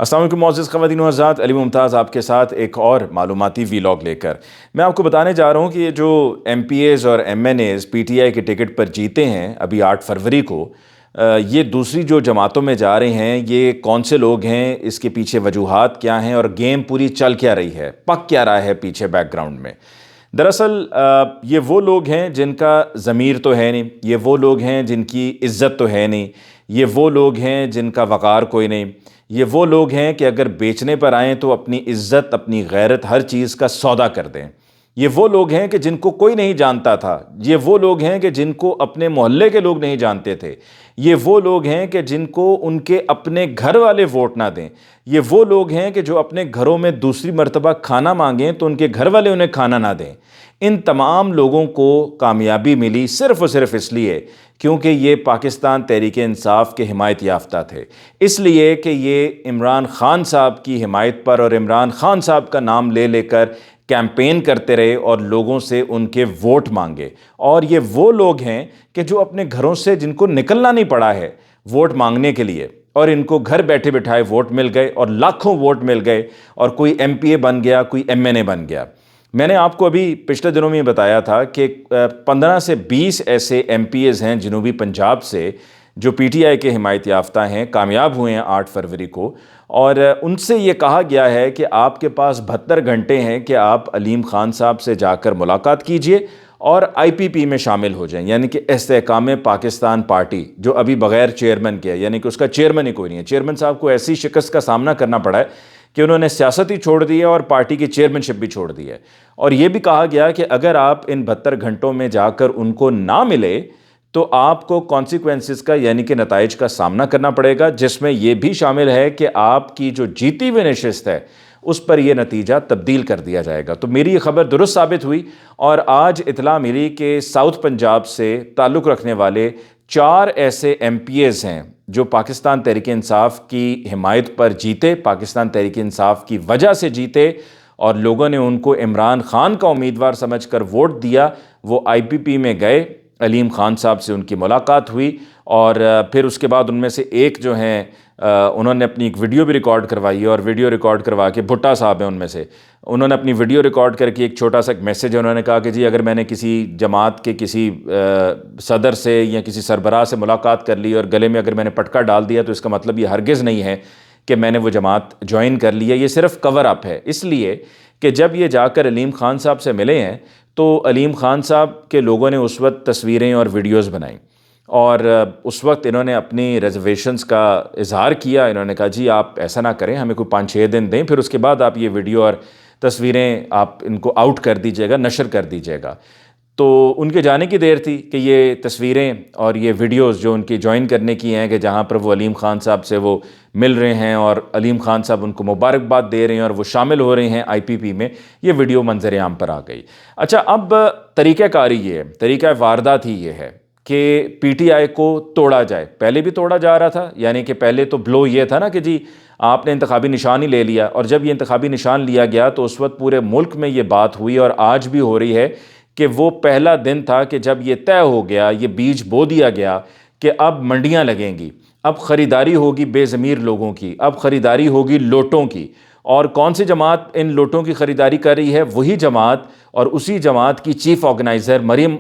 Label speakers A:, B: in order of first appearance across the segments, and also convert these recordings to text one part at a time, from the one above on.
A: السلام علیکم معزز خواتین و حضرات، علی ممتاز آپ کے ساتھ ایک اور معلوماتی ویلاگ لے کر میں آپ کو بتانے جا رہا ہوں کہ یہ جو ایم پی ایز اور M N As P T I کے ٹکٹ پر جیتے ہیں ابھی 8 فروری کو، یہ دوسری جو جماعتوں میں جا رہے ہیں، یہ کون سے لوگ ہیں، اس کے پیچھے وجوہات کیا ہیں اور گیم پوری چل کیا رہی ہے، پک کیا رہا ہے پیچھے بیک گراؤنڈ میں۔ دراصل یہ وہ لوگ ہیں جن کا ضمیر تو ہے نہیں، یہ وہ لوگ ہیں جن کی عزت تو ہے نہیں، یہ وہ لوگ ہیں جن کا وقار کوئی نہیں، یہ وہ لوگ ہیں کہ اگر بیچنے پر آئیں تو اپنی عزت، اپنی غیرت، ہر چیز کا سودا کر دیں۔ یہ وہ لوگ ہیں کہ جن کو کوئی نہیں جانتا تھا، یہ وہ لوگ ہیں کہ جن کو اپنے محلے کے لوگ نہیں جانتے تھے، یہ وہ لوگ ہیں کہ جن کو ان کے اپنے گھر والے ووٹ نہ دیں، یہ وہ لوگ ہیں کہ جو اپنے گھروں میں دوسری مرتبہ کھانا مانگیں تو ان کے گھر والے انہیں کھانا نہ دیں۔ ان تمام لوگوں کو کامیابی ملی صرف اور صرف اس لیے کیونکہ یہ پاکستان تحریک انصاف کے حمایت یافتہ تھے، اس لیے کہ یہ عمران خان صاحب کی حمایت پر اور عمران خان صاحب کا نام لے لے کر کیمپین کرتے رہے اور لوگوں سے ان کے ووٹ مانگے۔ اور یہ وہ لوگ ہیں کہ جو اپنے گھروں سے جن کو نکلنا نہیں پڑا ہے ووٹ مانگنے کے لیے، اور ان کو گھر بیٹھے بٹھائے ووٹ مل گئے اور لاکھوں ووٹ مل گئے، اور کوئی ایم پی اے بن گیا، کوئی ایم این اے بن گیا۔ میں نے آپ کو ابھی پچھلے دنوں میں بتایا تھا کہ 15 سے 20 ایسے ایم پی ایز ہیں جنوبی پنجاب سے جو پی ٹی آئی کے حمایت یافتہ ہیں، کامیاب ہوئے ہیں 8 فروری کو، اور ان سے یہ کہا گیا ہے کہ آپ کے پاس 72 گھنٹے ہیں کہ آپ علیم خان صاحب سے جا کر ملاقات کیجئے اور آئی پی پی میں شامل ہو جائیں، یعنی کہ استحکام پاکستان پارٹی، جو ابھی بغیر چیئرمین کے ہے، یعنی کہ اس کا چیئرمین ہی کوئی نہیں ہے۔ چیئرمین صاحب کو ایسی شکست کا سامنا کرنا پڑا ہے کہ انہوں نے سیاست ہی چھوڑ دی ہے اور پارٹی کی چیئرمین شپ بھی چھوڑ دی ہے۔ اور یہ بھی کہا گیا کہ اگر آپ ان 72 گھنٹوں میں جا کر ان کو نہ ملے تو آپ کو کانسیکوینسز کا، یعنی کہ نتائج کا سامنا کرنا پڑے گا، جس میں یہ بھی شامل ہے کہ آپ کی جو جیتی ہوئی نشست ہے اس پر یہ نتیجہ تبدیل کر دیا جائے گا۔ تو میری یہ خبر درست ثابت ہوئی، اور آج اطلاع ملی کہ ساؤتھ پنجاب سے تعلق رکھنے والے 4 ایسے ایم پی ایز ہیں جو پاکستان تحریک انصاف کی حمایت پر جیتے، پاکستان تحریک انصاف کی وجہ سے جیتے، اور لوگوں نے ان کو عمران خان کا امیدوار سمجھ کر ووٹ دیا۔ وہ آئی پی پی میں گئے، علیم خان صاحب سے ان کی ملاقات ہوئی، اور پھر اس کے بعد ان میں سے ایک جو ہیں انہوں نے اپنی ایک ویڈیو بھی ریکارڈ کروائی، اور ویڈیو ریکارڈ کروا کے، بھٹا صاحب ہیں ان میں سے، انہوں نے اپنی ویڈیو ریکارڈ کر کے ایک چھوٹا سا ایک میسیج ہے، انہوں نے کہا کہ جی اگر میں نے کسی جماعت کے کسی صدر سے یا کسی سربراہ سے ملاقات کر لی اور گلے میں اگر میں نے پٹکا ڈال دیا تو اس کا مطلب یہ ہرگز نہیں ہے کہ میں نے وہ جماعت جوائن کر لی ہے، یہ صرف کور اپ ہے۔ اس لیے کہ جب یہ جا کر علیم خان صاحب سے ملے ہیں تو علیم خان صاحب کے لوگوں نے اس وقت تصویریں اور ویڈیوز بنائیں، اور اس وقت انہوں نے اپنی ریزرویشنز کا اظہار کیا۔ انہوں نے کہا جی آپ ایسا نہ کریں، ہمیں کوئی 5-6 دن دیں، پھر اس کے بعد آپ یہ ویڈیو اور تصویریں آپ ان کو آؤٹ کر دیجیے گا، نشر کر دیجیے گا۔ تو ان کے جانے کی دیر تھی کہ یہ تصویریں اور یہ ویڈیوز جو ان کی جوائن کرنے کی ہیں، کہ جہاں پر وہ علیم خان صاحب سے وہ مل رہے ہیں اور علیم خان صاحب ان کو مبارکباد دے رہے ہیں اور وہ شامل ہو رہے ہیں آئی پی پی میں، یہ ویڈیو منظر عام پر آ گئی۔ اچھا، اب طریقہ کاری یہ ہے، طریقہ واردات ہی یہ ہے کہ پی ٹی آئی کو توڑا جائے۔ پہلے بھی توڑا جا رہا تھا، یعنی کہ پہلے تو بلو یہ تھا نا کہ جی آپ نے انتخابی نشان ہی لے لیا، اور جب یہ انتخابی نشان لیا گیا تو اس وقت پورے ملک میں یہ بات ہوئی، اور آج بھی ہو رہی ہے کہ وہ پہلا دن تھا کہ جب یہ طے ہو گیا، یہ بیج بو دیا گیا کہ اب منڈیاں لگیں گی، اب خریداری ہوگی بے ضمیر لوگوں کی، اب خریداری ہوگی لوٹوں کی۔ اور کون سی جماعت ان لوٹوں کی خریداری کر رہی ہے؟ وہی جماعت، اور اسی جماعت کی چیف آرگنائزر مریم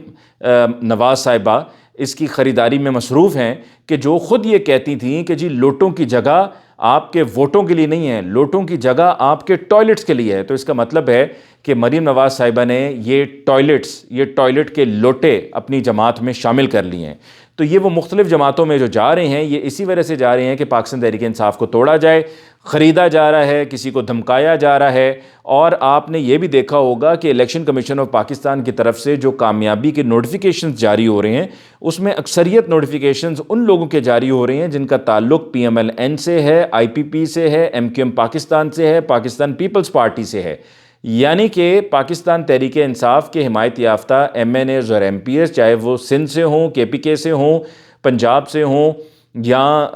A: نواز صاحبہ اس کی خریداری میں مصروف ہیں، کہ جو خود یہ کہتی تھیں کہ جی لوٹوں کی جگہ آپ کے ووٹوں کے لیے نہیں ہے، لوٹوں کی جگہ آپ کے ٹوائلٹس کے لیے ہے۔ تو اس کا مطلب ہے کہ مریم نواز صاحبہ نے یہ ٹوائلٹ کے لوٹے اپنی جماعت میں شامل کر لیے ہیں۔ تو یہ وہ مختلف جماعتوں میں جو جا رہے ہیں، یہ اسی وجہ سے جا رہے ہیں کہ پاکستان تحریک انصاف کو توڑا جائے، خریدا جا رہا ہے، کسی کو دھمکایا جا رہا ہے۔ اور آپ نے یہ بھی دیکھا ہوگا کہ الیکشن کمیشن آف پاکستان کی طرف سے جو کامیابی کے نوٹیفیکیشنز جاری ہو رہے ہیں، اس میں اکثریت نوٹیفیکیشنز ان لوگوں کے جاری ہو رہے ہیں جن کا تعلق پی ایم ایل این سے ہے، آئی پی پی سے ہے، ایم کیو ایم پاکستان سے ہے، پاکستان پیپلز پارٹی سے ہے۔ یعنی کہ پاکستان تحریک انصاف کے حمایت یافتہ ایم این ایز اور ایم پی ایز، چاہے وہ سندھ سے ہوں، کے پی کے سے ہوں، پنجاب سے ہوں، یا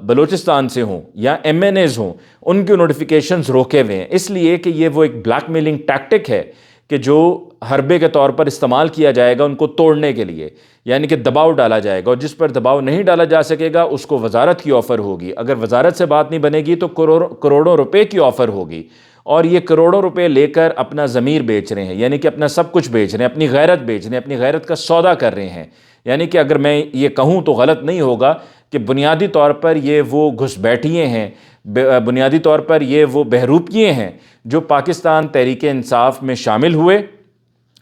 A: بلوچستان سے ہوں، یا ایم این ایز ہوں، ان کے نوٹیفیکیشنز روکے ہوئے ہیں، اس لیے کہ یہ وہ ایک بلیک میلنگ ٹیکٹک ہے کہ جو حربے کے طور پر استعمال کیا جائے گا ان کو توڑنے کے لیے، یعنی کہ دباؤ ڈالا جائے گا، اور جس پر دباؤ نہیں ڈالا جا سکے گا اس کو وزارت کی آفر ہوگی، اگر وزارت سے بات نہیں بنے گی تو کروڑوں روپے کی آفر ہوگی، اور یہ کروڑوں روپے لے کر اپنا ضمیر بیچ رہے ہیں، یعنی کہ اپنا سب کچھ بیچ رہے ہیں، اپنی غیرت بیچ رہے ہیں، اپنی غیرت کا سودا کر رہے ہیں۔ یعنی کہ اگر میں یہ کہوں تو غلط نہیں ہوگا کہ بنیادی طور پر یہ وہ گھس بیٹھیے ہیں، بنیادی طور پر یہ وہ بہروپیے ہیں جو پاکستان تحریک انصاف میں شامل ہوئے،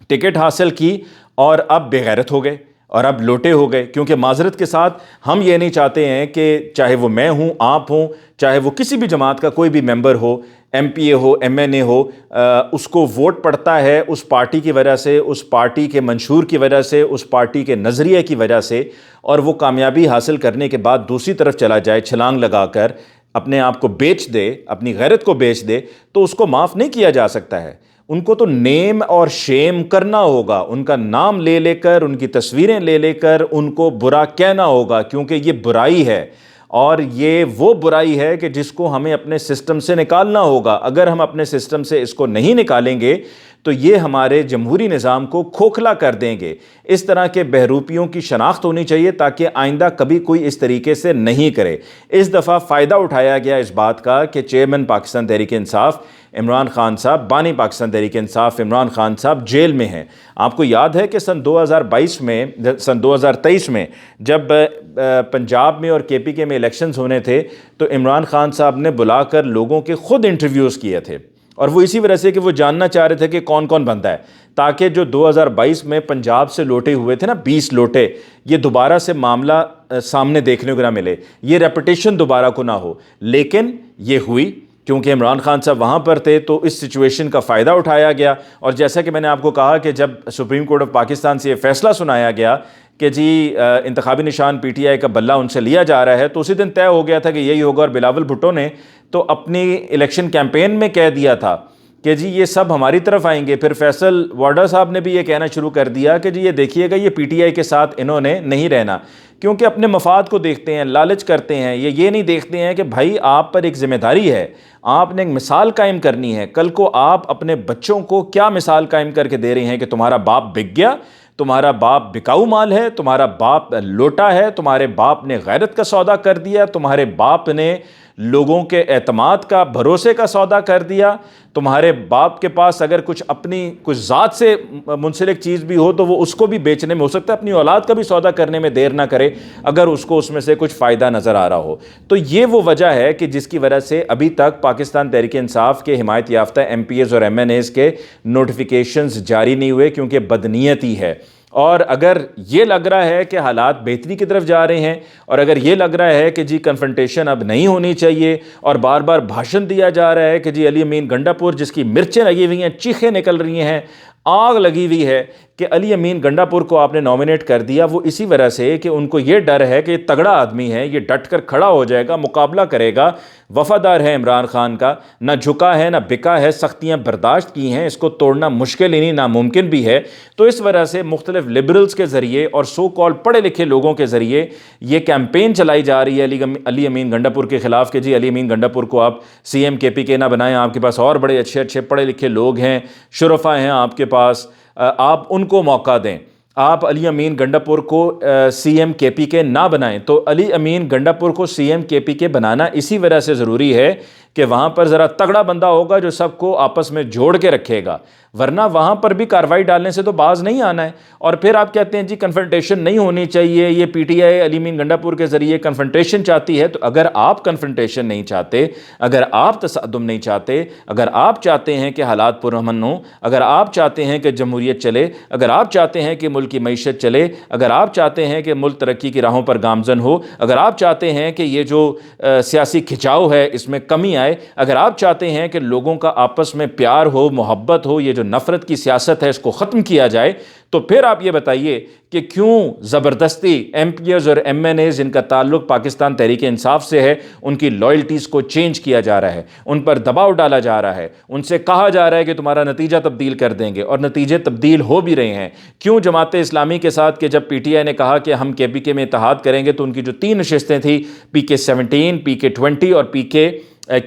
A: ٹکٹ حاصل کی، اور اب بے غیرت ہو گئے اور اب لوٹے ہو گئے۔ کیونکہ معذرت کے ساتھ ہم یہ نہیں چاہتے ہیں کہ چاہے وہ میں ہوں، آپ ہوں، چاہے وہ کسی بھی جماعت کا کوئی بھی ممبر ہو، ایم پی اے ہو، ایم این اے ہو، اس کو ووٹ پڑتا ہے اس پارٹی کی وجہ سے، اس پارٹی کے منشور کی وجہ سے، اس پارٹی کے نظریے کی وجہ سے، اور وہ کامیابی حاصل کرنے کے بعد دوسری طرف چلا جائے چھلانگ لگا کر، اپنے آپ کو بیچ دے، اپنی غیرت کو بیچ دے، تو اس کو معاف نہیں کیا جا سکتا ہے۔ ان کو تو نیم اور شیم کرنا ہوگا، ان کا نام لے لے کر، ان کی تصویریں لے لے کر ان کو برا کہنا ہوگا، کیونکہ یہ برائی ہے، اور یہ وہ برائی ہے کہ جس کو ہمیں اپنے سسٹم سے نکالنا ہوگا۔ اگر ہم اپنے سسٹم سے اس کو نہیں نکالیں گے تو یہ ہمارے جمہوری نظام کو کھوکھلا کر دیں گے۔ اس طرح کے بہروپیوں کی شناخت ہونی چاہیے تاکہ آئندہ کبھی کوئی اس طریقے سے نہیں کرے۔ اس دفعہ فائدہ اٹھایا گیا اس بات کا کہ چیئرمین پاکستان تحریک انصاف عمران خان صاحب، بانی پاکستان تحریک انصاف عمران خان صاحب جیل میں ہیں۔ آپ کو یاد ہے کہ سن 2023 میں جب پنجاب میں اور کے پی کے میں الیکشنز ہونے تھے تو عمران خان صاحب نے بلا کر لوگوں کے خود انٹرویوز کیے تھے، اور وہ اسی وجہ سے کہ وہ جاننا چاہ رہے تھے کہ کون کون بنتا ہے، تاکہ جو 2022 میں پنجاب سے لوٹے ہوئے تھے نا 20 لوٹے، یہ دوبارہ سے معاملہ سامنے دیکھنے کو نہ ملے، یہ ریپیٹیشن دوبارہ کو نہ ہو۔ لیکن یہ ہوئی کیونکہ عمران خان صاحب وہاں پر تھے، تو اس سچویشن کا فائدہ اٹھایا گیا، اور جیسا کہ میں نے آپ کو کہا کہ جب سپریم کورٹ آف پاکستان سے یہ فیصلہ سنایا گیا کہ جی انتخابی نشان پی ٹی آئی کا بلہ ان سے لیا جا رہا ہے، تو اسی دن طے ہو گیا تھا کہ یہی ہوگا، اور بلاول بھٹو نے تو اپنی الیکشن کیمپین میں کہہ دیا تھا کہ جی یہ سب ہماری طرف آئیں گے۔ پھر فیصل وارڈا صاحب نے بھی یہ کہنا شروع کر دیا کہ جی یہ دیکھیے گا، یہ پی ٹی آئی کے ساتھ انہوں نے نہیں رہنا، کیونکہ اپنے مفاد کو دیکھتے ہیں، لالچ کرتے ہیں، یہ نہیں دیکھتے ہیں کہ بھائی آپ پر ایک ذمہ داری ہے، آپ نے ایک مثال قائم کرنی ہے۔ کل کو آپ اپنے بچوں کو کیا مثال قائم کر کے دے رہے ہیں کہ تمہارا باپ بک گیا، تمہارا باپ بکاؤ مال ہے، تمہارا باپ لوٹا ہے، تمہارے باپ نے غیرت کا سودا کر دیا، تمہارے باپ نے لوگوں کے اعتماد کا، بھروسے کا سودا کر دیا، تمہارے باپ کے پاس اگر کچھ ذات سے منسلک چیز بھی ہو تو وہ اس کو بھی بیچنے میں، ہو سکتا ہے اپنی اولاد کا بھی سودا کرنے میں دیر نہ کرے اگر اس کو اس میں سے کچھ فائدہ نظر آ رہا ہو۔ تو یہ وہ وجہ ہے کہ جس کی وجہ سے ابھی تک پاکستان تحریک انصاف کے حمایت یافتہ ایم پی ایز اور ایم این ایز کے نوٹیفیکیشنز جاری نہیں ہوئے، کیونکہ بدنیتی ہے۔ اور اگر یہ لگ رہا ہے کہ حالات بہتری کی طرف جا رہے ہیں، اور اگر یہ لگ رہا ہے کہ جی کنفرنٹیشن اب نہیں ہونی چاہیے، اور بار بار بھاشن دیا جا رہا ہے کہ جی علی امین گنڈا پور جس کی مرچیں لگی ہوئی ہیں، چیخیں نکل رہی ہیں، آگ لگی ہوئی ہے کہ علی امین گنڈا پور کو آپ نے نومینیٹ کر دیا، وہ اسی وجہ سے کہ ان کو یہ ڈر ہے کہ یہ تگڑا آدمی ہے، یہ ڈٹ کر کھڑا ہو جائے گا، مقابلہ کرے گا، وفادار ہے عمران خان کا، نہ جھکا ہے نہ بکا ہے، سختیاں برداشت کی ہیں، اس کو توڑنا مشکل ہی نہیں ناممکن بھی ہے۔ تو اس وجہ سے مختلف لبرلز کے ذریعے اور سو کال پڑھے لکھے لوگوں کے ذریعے یہ کیمپین چلائی جا رہی ہے علی امین گنڈا پور کے خلاف کہ جی علی امین گنڈا پور کو آپ سی ایم کے پی کے نہ بنائیں، آپ کے پاس اور بڑے اچھے پڑھے لکھے لوگ ہیں، شرفا ہیں آپ کے پاس، آپ ان کو موقع دیں، آپ علی امین گنڈا پور کو سی ایم کے پی کے نہ بنائیں۔ تو علی امین گنڈا پور کو سی ایم کے پی کے بنانا اسی وجہ سے ضروری ہے کہ وہاں پر ذرا تگڑا بندہ ہوگا جو سب کو آپس میں جوڑ کے رکھے گا، ورنہ وہاں پر بھی کارروائی ڈالنے سے تو باز نہیں آنا ہے۔ اور پھر آپ کہتے ہیں جی کنفرنٹیشن نہیں ہونی چاہیے، یہ پی ٹی آئی علی امین گنڈا پور کے ذریعے کنفرنٹیشن چاہتی ہے، تو اگر آپ کنفرنٹیشن نہیں چاہتے، اگر آپ تصادم نہیں چاہتے، اگر آپ چاہتے ہیں کہ حالات پرامن ہوں، اگر آپ چاہتے ہیں کہ جمہوریت چلے، اگر آپ چاہتے ہیں کہ ملک کی معیشت چلے، اگر آپ چاہتے ہیں کہ ملک ترقی کی راہوں پر گامزن ہو، اگر آپ چاہتے ہیں کہ یہ جو سیاسی کھچاؤ ہے اس میں کمی آئے، اگر آپ چاہتے ہیں کہ لوگوں کا آپس میں پیار ہو، محبت ہو، یہ جو نفرت کی سیاست ہے اس کو ختم کیا جائے، تو پھر آپ یہ بتائیے کہ کیوں زبردستی ایم پی ایز اور ایم این ایز جن کا تعلق پاکستان تحریک انصاف سے ہے ان کی لائلٹیز کو چینج کیا جا رہا ہے، ان پر دباؤ ڈالا جا رہا ہے، ان سے کہا جا رہا ہے کہ تمہارا نتیجہ تبدیل کر دیں گے، اور نتیجے تبدیل ہو بھی رہے ہیں۔ کیوں جماعت اسلامی کے ساتھ کہ جب پی ٹی آئی نے کہا کہ ہم کے پی کے میں اتحاد کریں گے تو ان کی جو 3 نشستیں تھیں PK-17 PK-20 اور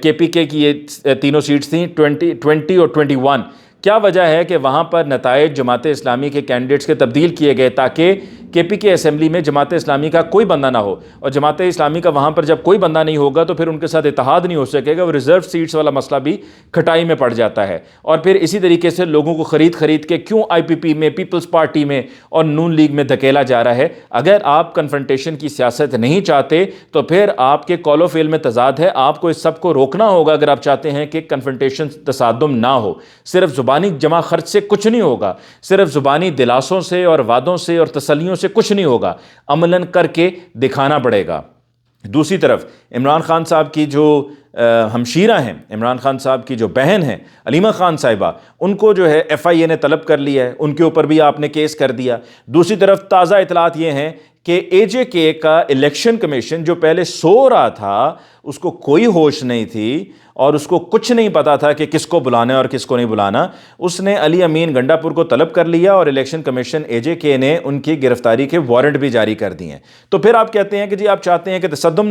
A: کے پی کے کی یہ تینوں سیٹس تھیں 20 اور 21 کیا وجہ ہے کہ وہاں پر نتائج جماعت اسلامی کے کینڈیڈیٹس کے تبدیل کیے گئے تاکہ کے پی کے اسمبلی میں جماعت اسلامی کا کوئی بندہ نہ ہو، اور جماعت اسلامی کا وہاں پر جب کوئی بندہ نہیں ہوگا تو پھر ان کے ساتھ اتحاد نہیں ہو سکے گا، وہ ریزرو سیٹس والا مسئلہ بھی کھٹائی میں پڑ جاتا ہے۔ اور پھر اسی طریقے سے لوگوں کو خرید کے کیوں آئی پی پی میں، پیپلز پارٹی میں اور نون لیگ میں دھکیلا جا رہا ہے؟ اگر آپ کنفرنٹیشن کی سیاست نہیں چاہتے تو پھر آپ کے قول و فعل میں تضاد ہے، آپ کو اس سب کو روکنا ہوگا اگر آپ چاہتے ہیں کہ کنفرنٹیشن تصادم نہ ہو۔ صرف زبانی جمع خرچ سے کچھ نہیں ہوگا، صرف زبانی دلاسوں سے اور وعدوں سے اور تسلیوں سے کچھ نہیں ہوگا، عملاً کر کے دکھانا پڑے گا۔ دوسری طرف عمران خان صاحب کی جو ہمشیرہ ہیں، عمران خان صاحب کی جو بہن ہیں علیمہ خان صاحبہ، ان کو جو ہے ایف آئی اے نے طلب کر لیا ہے، ان کے اوپر بھی آپ نے کیس کر دیا۔ دوسری طرف تازہ اطلاعات یہ ہیں کہ اے جے کے کا الیکشن کمیشن جو پہلے سو رہا تھا، اس کو کوئی ہوش نہیں تھی اور اس کو کچھ نہیں پتا تھا کہ کس کو بلانا ہے اور کس کو نہیں بلانا، اس نے علی امین گنڈا پور کو طلب کر لیا اور الیکشن کمیشن اے جے کے نے ان کی گرفتاری کے وارنٹ بھی جاری کر دیے ہیں۔ تو پھر آپ کہتے ہیں کہ جی آپ چاہتے ہیں کہ تصادم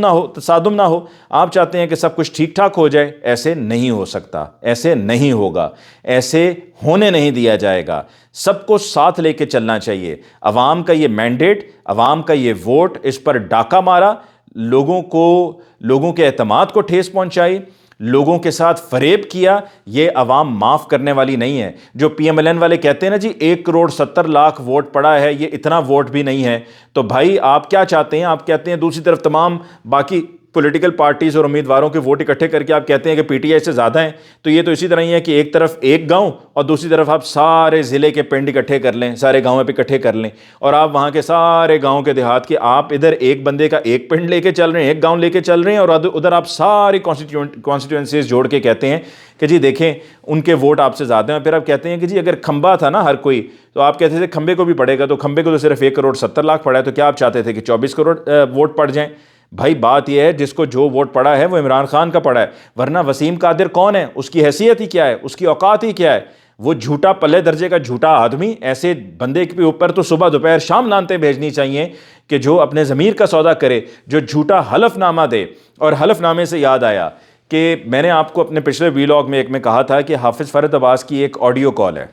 A: نہ ہو، آپ چاہتے ہیں کہ سب کچھ ٹھیک ٹھاک ہو جائے۔ ایسے نہیں ہو سکتا، ایسے نہیں ہوگا، ایسے ہونے نہیں دیا جائے گا۔ سب کو ساتھ لے کے چلنا چاہیے۔ عوام کا یہ مینڈیٹ، عوام کا یہ ووٹ، اس پر ڈاکہ مارا، لوگوں کے اعتماد کو ٹھیس پہنچائی، لوگوں کے ساتھ فریب کیا، یہ عوام معاف کرنے والی نہیں ہے۔ جو پی ایم ایل این والے کہتے ہیں نا جی 1,70,00,000 ووٹ پڑا ہے، یہ اتنا ووٹ بھی نہیں ہے، تو بھائی آپ کیا چاہتے ہیں؟ آپ کہتے ہیں دوسری طرف تمام باقی پولیٹیکل پارٹیز اور امیدواروں کے ووٹ اکٹھے کر کے آپ کہتے ہیں کہ پی ٹی آئی سے زیادہ ہیں، تو یہ تو اسی طرح ہی ہے کہ ایک طرف ایک گاؤں اور دوسری طرف آپ سارے ضلع کے پنڈ اکٹھے کر لیں، سارے گاؤں پہ اکٹھے کر لیں، اور آپ وہاں کے سارے گاؤں کے دیہات کے آپ ادھر ایک بندے کا ایک پنڈ لے کے چل رہے ہیں، ایک گاؤں لے کے چل رہے ہیں، اور ادھر آپ ساری کانسٹیٹوئنسیز جوڑ کے کہتے ہیں کہ جی دیکھیں ان کے ووٹ آپ سے زیادہ ہیں۔ پھر آپ کہتے ہیں کہ جی اگر کھمبا تھا نا ہر کوئی، تو آپ کہتے تھے کھمبے کو بھی پڑے گا، تو کھمبے کو تو صرف 1,70,00,000 پڑا ہے، تو کیا آپ چاہتے تھے کہ 24 کروڑ ووٹ پڑ جائیں؟ بھائی بات یہ ہے جس کو جو ووٹ پڑا ہے وہ عمران خان کا پڑا ہے، ورنہ وسیم قادر کون ہے؟ اس کی حیثیت ہی کیا ہے؟ اس کی اوقات ہی کیا ہے؟ وہ جھوٹا پلے درجے کا جھوٹا آدمی، ایسے بندے کے اوپر تو صبح دوپہر شام لانتیں بھیجنی چاہیے کہ جو اپنے ضمیر کا سودا کرے، جو جھوٹا حلف نامہ دے۔ اور حلف نامے سے یاد آیا کہ میں نے آپ کو اپنے پچھلے ویلاگ میں ایک میں کہا تھا کہ حافظ فرد عباس کی ایک آڈیو کال ہے۔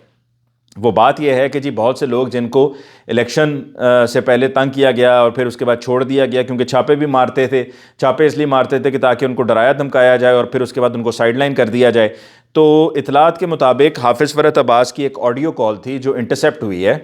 A: وہ بات یہ ہے کہ جی بہت سے لوگ جن کو الیکشن سے پہلے تنگ کیا گیا اور پھر اس کے بعد چھوڑ دیا گیا، کیونکہ چھاپے بھی مارتے تھے، چھاپے اس لیے مارتے تھے کہ تاکہ ان کو ڈرایا دھمکایا جائے اور پھر اس کے بعد ان کو سائیڈ لائن کر دیا جائے۔ تو اطلاعات کے مطابق حافظ فرد عباس کی ایک آڈیو کال تھی جو انٹرسیپٹ ہوئی ہے،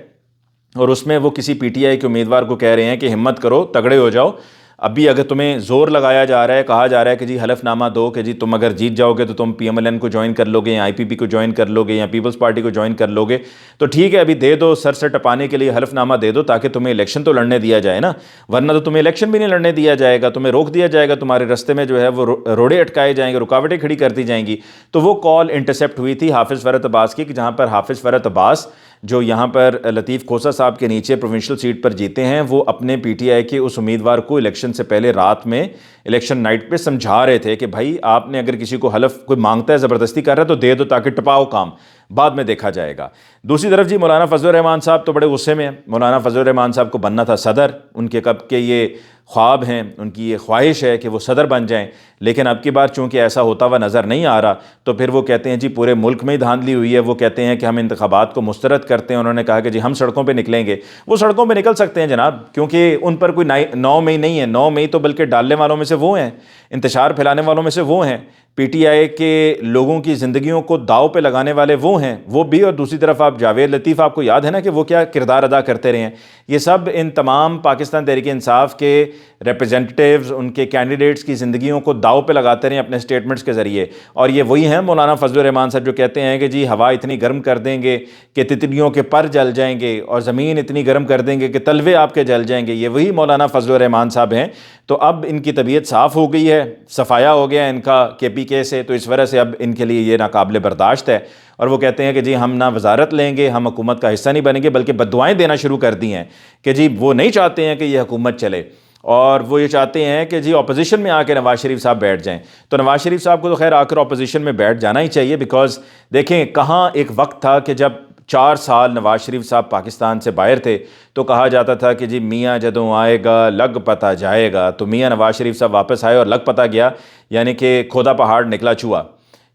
A: اور اس میں وہ کسی پی ٹی آئی کے امیدوار کو کہہ رہے ہیں کہ ہمت کرو، تگڑے ہو جاؤ، ابھی اگر تمہیں زور لگایا جا رہا ہے، کہا جا رہا ہے کہ جی حلف نامہ دو کہ جی تم اگر جیت جاؤ گے تو تم پی ایم ایل این کو جوائن کر لو گے یا آئی پی پی کو جوائن کر لو گے یا پیپلز پارٹی کو جوائن کر لو گے، تو ٹھیک ہے ابھی دے دو، سر سے ٹپانے کے لیے حلف نامہ دے دو تاکہ تمہیں الیکشن تو لڑنے دیا جائے نا، ورنہ تو تمہیں الیکشن بھی نہیں لڑنے دیا جائے گا، تمہیں روک دیا جائے گا، تمہارے رستے میں جو ہے وہ روڑے اٹکائے جائیں گے، رکاوٹیں کھڑی کر دی جائیں گی۔ تو وہ کال انٹرسیپٹ ہوئی تھی حافظ فرد عباس کی، کہ جہاں پر حافظ فرد عباس جو یہاں پر لطیف کھوسہ صاحب کے نیچے پروونشل سیٹ پر جیتے ہیں، وہ اپنے پی ٹی آئی کے اس امیدوار کو الیکشن سے پہلے رات میں الیکشن نائٹ پہ سمجھا رہے تھے کہ بھائی آپ نے اگر کسی کو حلف کوئی مانگتا ہے زبردستی کر رہا ہے تو دے دو تاکہ ٹپاؤ کام، بعد میں دیکھا جائے گا۔ دوسری طرف جی مولانا فضل الرحمان صاحب تو بڑے غصے میں ہیں۔ مولانا فضل الرحمان صاحب کو بننا تھا صدر، ان کے کب کے یہ خواب ہیں، ان کی یہ خواہش ہے کہ وہ صدر بن جائیں، لیکن اب کی بار چونکہ ایسا ہوتا ہوا نظر نہیں آ رہا، تو پھر وہ کہتے ہیں جی پورے ملک میں ہی دھاندلی ہوئی ہے، وہ کہتے ہیں کہ ہم انتخابات کو مسترد کرتے ہیں۔ انہوں نے کہا کہ جی ہم سڑکوں پہ نکلیں گے، وہ سڑکوں پہ نکل سکتے ہیں جناب، کیونکہ ان پر کوئی 9 مئی نہیں ہے، 9 مئی تو بلکہ ڈالنے والوں میں سے وہ ہیں، انتشار پھیلانے والوں میں سے وہ ہیں، پی ٹی آئی کے لوگوں کی زندگیوں کو داؤ پہ لگانے والے وہ ہیں، وہ بھی۔ اور دوسری طرف آپ جاوید لطیف، آپ کو یاد ہے نا کہ وہ کیا کردار ادا کرتے رہے ہیں۔ یہ سب ان تمام پاکستان تحریک انصاف کے ریپرزینٹیٹیوز، ان کے کینڈیڈیٹس کی زندگیوں کو داؤ پہ لگاتے رہے ہیں اپنے سٹیٹمنٹس کے ذریعے، اور یہ وہی ہیں مولانا فضل الرحمان صاحب جو کہتے ہیں کہ جی ہوا اتنی گرم کر دیں گے کہ تتلیوں کے پر جل جائیں گے، اور زمین اتنی گرم کر دیں گے کہ تلوے آپ کے جل جائیں گے۔ یہ وہی مولانا فضل الرحمان صاحب ہیں۔ تو اب ان کی طبیعت صاف ہو گئی ہے، صفایا ہو گیا ان کا کے پی کے سے، تو اس وجہ سے اب ان کے لیے یہ ناقابل برداشت ہے، اور وہ کہتے ہیں کہ جی ہم نہ وزارت لیں گے، ہم حکومت کا حصہ نہیں بنیں گے، بلکہ بددعائیں دینا شروع کر دی ہیں کہ جی وہ نہیں چاہتے ہیں کہ یہ حکومت چلے، اور وہ یہ چاہتے ہیں کہ جی اپوزیشن میں آ کے نواز شریف صاحب بیٹھ جائیں۔ تو نواز شریف صاحب کو تو خیر آ کر اپوزیشن میں بیٹھ جانا ہی چاہیے، بیکاز دیکھیں کہاں ایک وقت تھا کہ جب 4 سال نواز شریف صاحب پاکستان سے باہر تھے تو کہا جاتا تھا کہ جی میاں جدوں آئے گا لگ پتہ جائے گا، تو میاں نواز شریف صاحب واپس آئے اور لگ پتہ گیا، یعنی کہ کھودا پہاڑ نکلا چوہا۔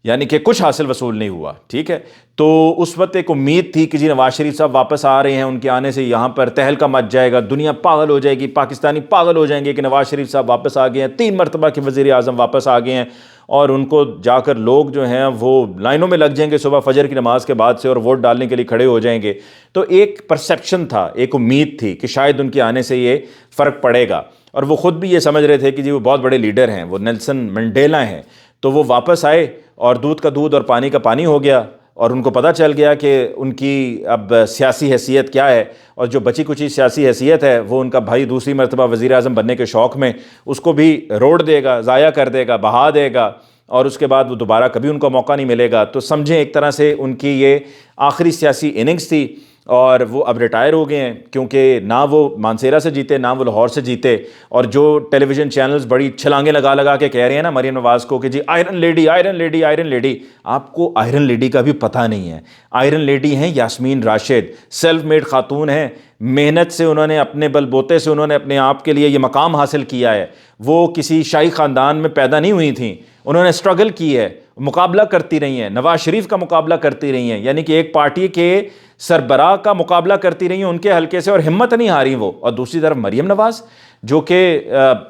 A: یعنی کہ کچھ حاصل وصول نہیں ہوا، ٹھیک ہے. تو اس وقت ایک امید تھی کہ جی نواز شریف صاحب واپس آ رہے ہیں، ان کے آنے سے یہاں پر تہلکہ مچ جائے گا، دنیا پاگل ہو جائے گی، پاکستانی پاگل ہو جائیں گے کہ نواز شریف صاحب واپس آ گئے ہیں، 3 مرتبہ کے وزیر اعظم واپس آ گئے ہیں، اور ان کو جا کر لوگ جو ہیں وہ لائنوں میں لگ جائیں گے صبح فجر کی نماز کے بعد سے اور ووٹ ڈالنے کے لیے کھڑے ہو جائیں گے. تو ایک پرسیپشن تھا، ایک امید تھی کہ شاید ان کے آنے سے یہ فرق پڑے گا، اور وہ خود بھی یہ سمجھ رہے تھے کہ جی وہ بہت بڑے لیڈر ہیں، وہ نیلسن منڈیلا ہیں. تو وہ واپس آئے اور دودھ کا دودھ اور پانی کا پانی ہو گیا، اور ان کو پتہ چل گیا کہ ان کی اب سیاسی حیثیت کیا ہے، اور جو بچی کچی سیاسی حیثیت ہے وہ ان کا بھائی دوسری مرتبہ وزیر اعظم بننے کے شوق میں اس کو بھی روڑ دے گا، ضائع کر دے گا، بہا دے گا، اور اس کے بعد وہ دوبارہ کبھی ان کو موقع نہیں ملے گا. تو سمجھیں ایک طرح سے ان کی یہ آخری سیاسی اننگز تھی، اور وہ اب ریٹائر ہو گئے ہیں، کیونکہ نہ وہ مانسیرا سے جیتے نہ وہ لاہور سے جیتے. اور جو ٹیلی ویژن چینلز بڑی چھلانگیں لگا لگا کے کہہ رہے ہیں نا مریم نواز کو کہ جی iron lady iron lady iron lady, آپ کو آئرن لیڈی کا بھی پتہ نہیں ہے. آئرن لیڈی ہیں یاسمین راشد، سیلف میڈ خاتون ہیں، محنت سے انہوں نے اپنے بل بوتے سے انہوں نے اپنے آپ کے لیے یہ مقام حاصل کیا ہے. وہ کسی شاہی خاندان میں پیدا نہیں ہوئی تھیں، انہوں نے اسٹرگل کی ہے، مقابلہ کرتی رہی ہیں، نواز شریف کا مقابلہ کرتی رہی ہیں، یعنی کہ ایک پارٹی کے سربراہ کا مقابلہ کرتی رہی ہیں ان کے حلقے سے، اور ہمت نہیں ہاری وہ. اور دوسری طرف مریم نواز جو کہ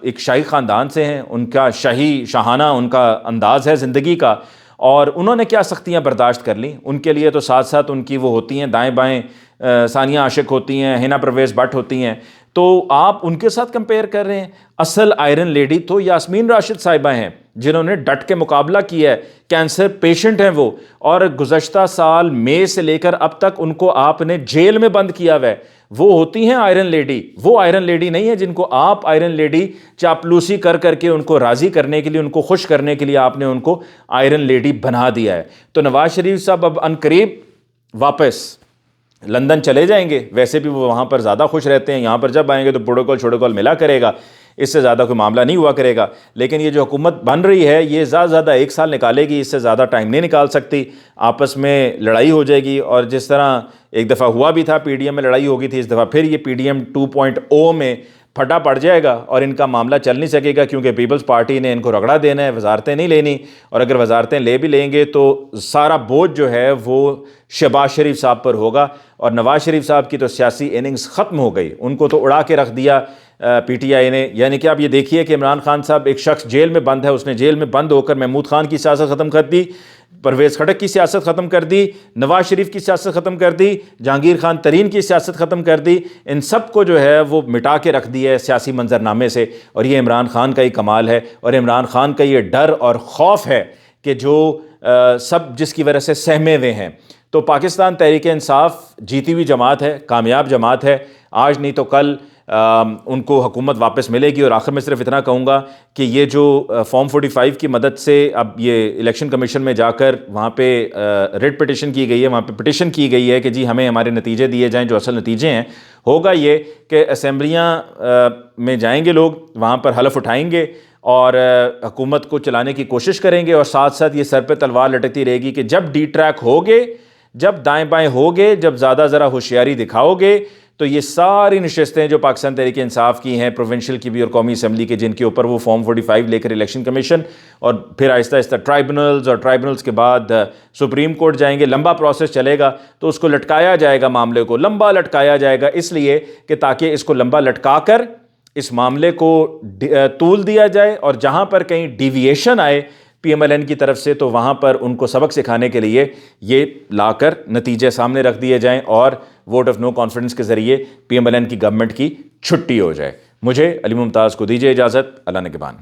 A: ایک شاہی خاندان سے ہیں، ان کا شاہانہ ان کا انداز ہے زندگی کا، اور انہوں نے کیا سختیاں برداشت کر لیں. ان کے لیے تو ساتھ ساتھ ان کی وہ ہوتی ہیں دائیں بائیں ثانیہ عاشق ہوتی ہیں، حنا پرویز بٹ ہوتی ہیں. تو آپ ان کے ساتھ کمپیئر کر رہے ہیں. اصل آئرن لیڈی تو یاسمین راشد صاحبہ ہیں، جنہوں نے ڈٹ کے مقابلہ کیا ہے. کینسر پیشنٹ ہیں وہ، اور گزشتہ سال مئی سے لے کر اب تک ان کو آپ نے جیل میں بند کیا ہوا ہے. وہ ہوتی ہیں آئرن لیڈی، وہ آئرن لیڈی نہیں ہے جن کو آپ آئرن لیڈی چاپلوسی کر کر کے ان کو راضی کرنے کے لیے، ان کو خوش کرنے کے لیے آپ نے ان کو آئرن لیڈی بنا دیا ہے. تو نواز شریف صاحب اب عنقریب واپس لندن چلے جائیں گے. ویسے بھی وہ وہاں پر زیادہ خوش رہتے ہیں، یہاں پر جب آئیں گے تو پروٹوکول چھوٹوکول ملا کرے گا، اس سے زیادہ کوئی معاملہ نہیں ہوا کرے گا. لیکن یہ جو حکومت بن رہی ہے یہ زیادہ زیادہ 1 سال نکالے گی، اس سے زیادہ ٹائم نہیں نکال سکتی. آپس میں لڑائی ہو جائے گی، اور جس طرح ایک دفعہ ہوا بھی تھا پی ڈی ایم میں لڑائی ہو گئی تھی، اس دفعہ پھر یہ پی ڈی ایم 2.0 میں پھٹا پڑ جائے گا، اور ان کا معاملہ چل نہیں سکے گا، کیونکہ پیپلز پارٹی نے ان کو رگڑا دینا ہے، وزارتیں نہیں لینی. اور اگر وزارتیں لے بھی لیں گے تو سارا بوجھ جو ہے وہ شہباز شریف صاحب پر ہوگا. اور نواز شریف صاحب کی تو سیاسی اننگز ختم ہو گئی، ان کو تو اڑا کے رکھ دیا پی ٹی آئی نے. یعنی کہ آپ یہ دیکھیے کہ عمران خان صاحب ایک شخص جیل میں بند ہے، اس نے جیل میں بند ہو کر محمود خان کی سیاست ختم کر دی، پرویز خٹک کی سیاست ختم کر دی، نواز شریف کی سیاست ختم کر دی، جہانگیر خان ترین کی سیاست ختم کر دی. ان سب کو جو ہے وہ مٹا کے رکھ دیا ہے سیاسی منظرنامے سے. اور یہ عمران خان کا ہی کمال ہے، اور عمران خان کا یہ ڈر اور خوف ہے کہ جو سب جس کی وجہ سے سہمے ہوئے ہیں. تو پاکستان تحریک انصاف جیتی ہوئی جماعت ہے، کامیاب جماعت ہے. آج نہیں تو کل ان کو حکومت واپس ملے گی. اور آخر میں صرف اتنا کہوں گا کہ یہ جو فارم 45 کی مدد سے اب یہ الیکشن کمیشن میں جا کر وہاں پہ ریٹ پٹیشن کی گئی ہے، وہاں پہ پٹیشن کی گئی ہے کہ جی ہمیں ہمارے نتیجے دیے جائیں جو اصل نتیجے ہیں. ہوگا یہ کہ اسمبلیاں میں جائیں گے لوگ، وہاں پر حلف اٹھائیں گے اور حکومت کو چلانے کی کوشش کریں گے، اور ساتھ ساتھ یہ سر پہ تلوار لٹکتی رہے گی کہ جب ڈی ٹریک ہوگے، جب دائیں بائیں ہوگے، جب زیادہ ذرا ہوشیاری دکھاؤ گے، تو یہ ساری نشستیں جو پاکستان تحریک انصاف کی ہیں، پروونشل کی بھی اور قومی اسمبلی کے، جن کے اوپر وہ فارم 45 لے کر الیکشن کمیشن، اور پھر آہستہ آہستہ ٹرائبونلز، اور ٹرائبونلز کے بعد سپریم کورٹ جائیں گے، لمبا پروسیس چلے گا. تو اس کو لٹکایا جائے گا، معاملے کو لمبا لٹکایا جائے گا، اس لیے کہ تاکہ اس کو لمبا لٹکا کر اس معاملے کو طول دیا جائے، اور جہاں پر کہیں ڈیویشن آئے پی ایم ایل این کی طرف سے تو وہاں پر ان کو سبق سکھانے کے لیے یہ لا کر نتیجے سامنے رکھ دیے جائیں، اور ووٹ آف نو کانفیڈنس کے ذریعے پی ایم ایل این کی گورنمنٹ کی چھٹی ہو جائے. مجھے علی ممتاز کو دیجیے اجازت. اللہ نگہبان.